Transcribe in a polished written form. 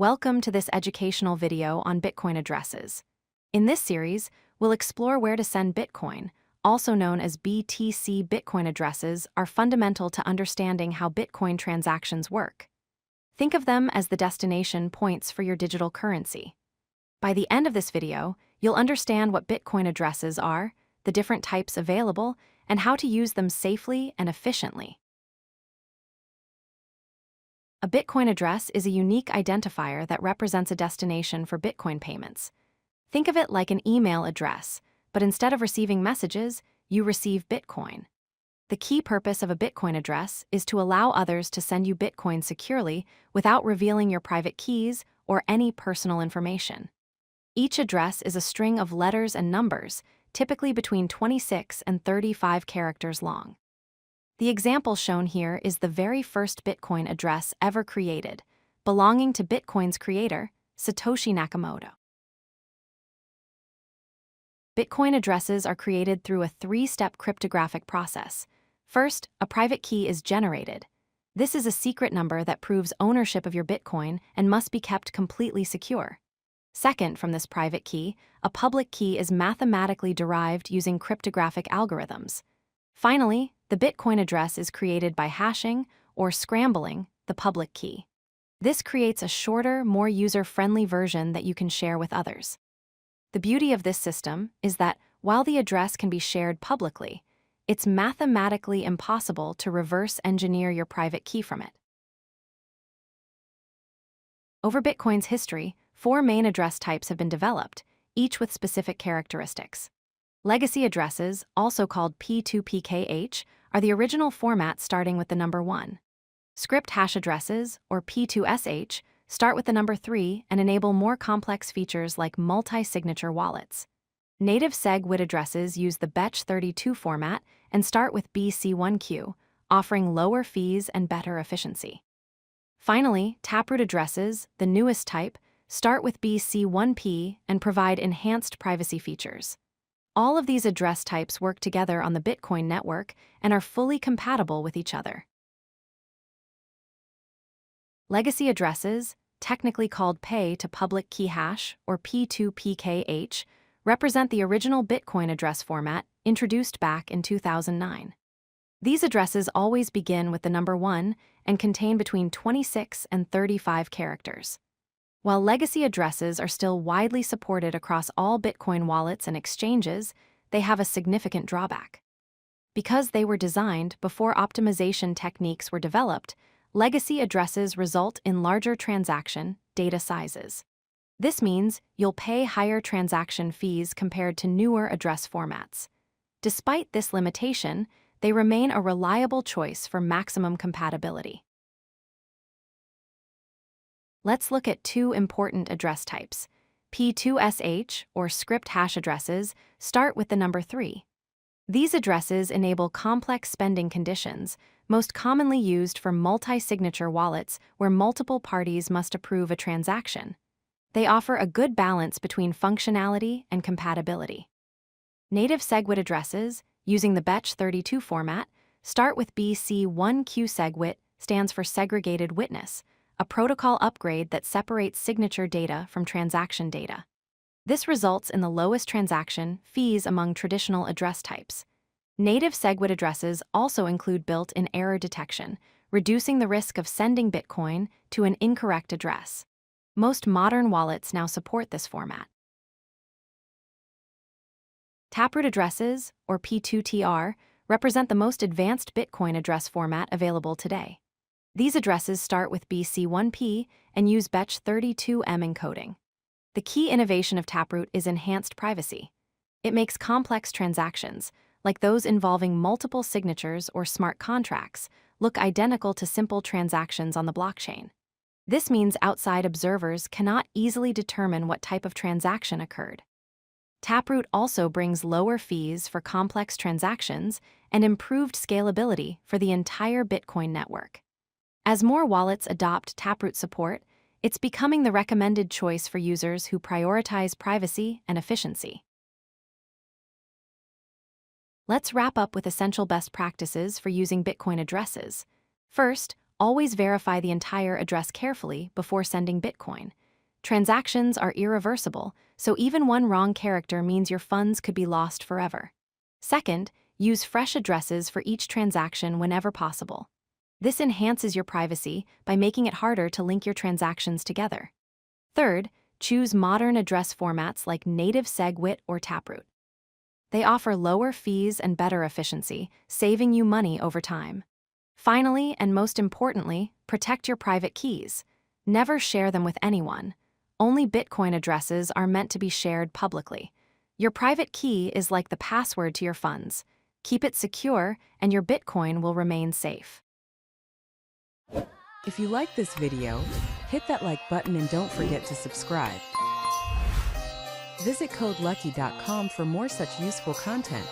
Welcome to this educational video on Bitcoin addresses. In this series, we'll explore where to send Bitcoin, also known as BTC. Bitcoin addresses are fundamental to understanding how Bitcoin transactions work. Think of them as the destination points for your digital currency. By the end of this video, you'll understand what Bitcoin addresses are, the different types available, and how to use them safely and efficiently. A Bitcoin address is a unique identifier that represents a destination for Bitcoin payments. Think of it like an email address, but instead of receiving messages, you receive Bitcoin. The key purpose of a Bitcoin address is to allow others to send you Bitcoin securely without revealing your private keys or any personal information. Each address is a string of letters and numbers, typically between 26 and 35 characters long. The example shown here is the very first Bitcoin address ever created, belonging to Bitcoin's creator, Satoshi Nakamoto. Bitcoin addresses are created through a three-step cryptographic process. First, a private key is generated. This is a secret number that proves ownership of your Bitcoin and must be kept completely secure. Second, from this private key, a public key is mathematically derived using cryptographic algorithms. Finally, the Bitcoin address is created by hashing or scrambling the public key. This creates a shorter, more user-friendly version that you can share with others. The beauty of this system is that while the address can be shared publicly, it's mathematically impossible to reverse engineer your private key from it. Over Bitcoin's history, 4 main address types have been developed, each with specific characteristics. Legacy addresses, also called P2PKH, are the original format starting with the number 1. Script hash addresses, or P2SH, start with the number 3 and enable more complex features like multi-signature wallets. Native SegWit addresses use the Bech32 format and start with BC1Q, offering lower fees and better efficiency. Finally, Taproot addresses, the newest type, start with BC1P and provide enhanced privacy features. All of these address types work together on the Bitcoin network and are fully compatible with each other. Legacy addresses, technically called pay-to-public key hash, or P2PKH, represent the original Bitcoin address format introduced back in 2009. These addresses always begin with the number 1 and contain between 26 and 35 characters. While legacy addresses are still widely supported across all Bitcoin wallets and exchanges, they have a significant drawback. Because they were designed before optimization techniques were developed, legacy addresses result in larger transaction data sizes. This means you'll pay higher transaction fees compared to newer address formats. Despite this limitation, they remain a reliable choice for maximum compatibility. Let's look at 2 important address types. P2SH, or script hash addresses, start with the number 3. These addresses enable complex spending conditions, most commonly used for multi-signature wallets where multiple parties must approve a transaction. They offer a good balance between functionality and compatibility. Native SegWit addresses, using the Bech32 format, start with BC1Q. SegWit stands for segregated witness, a protocol upgrade that separates signature data from transaction data. This results in the lowest transaction fees among traditional address types. Native SegWit addresses also include built-in error detection, reducing the risk of sending Bitcoin to an incorrect address. Most modern wallets now support this format. Taproot addresses, or P2TR, represent the most advanced Bitcoin address format available today. These addresses start with BC1P and use Bech32 encoding. The key innovation of Taproot is enhanced privacy. It makes complex transactions, like those involving multiple signatures or smart contracts, look identical to simple transactions on the blockchain. This means outside observers cannot easily determine what type of transaction occurred. Taproot also brings lower fees for complex transactions and improved scalability for the entire Bitcoin network. As more wallets adopt Taproot support, it's becoming the recommended choice for users who prioritize privacy and efficiency. Let's wrap up with essential best practices for using Bitcoin addresses. First, Always verify the entire address carefully before sending Bitcoin. Transactions are irreversible, so even one wrong character means your funds could be lost forever. Second, use fresh addresses for each transaction whenever possible. This enhances your privacy by making it harder to link your transactions together. Third, choose modern address formats like native SegWit or Taproot. They offer lower fees and better efficiency, saving you money over time. Finally, and most importantly, protect your private keys. Never share them with anyone. Only Bitcoin addresses are meant to be shared publicly. Your private key is like the password to your funds. Keep it secure, and your Bitcoin will remain safe. If you like this video, hit that like button and don't forget to subscribe. Visit codelucky.com for more such useful content.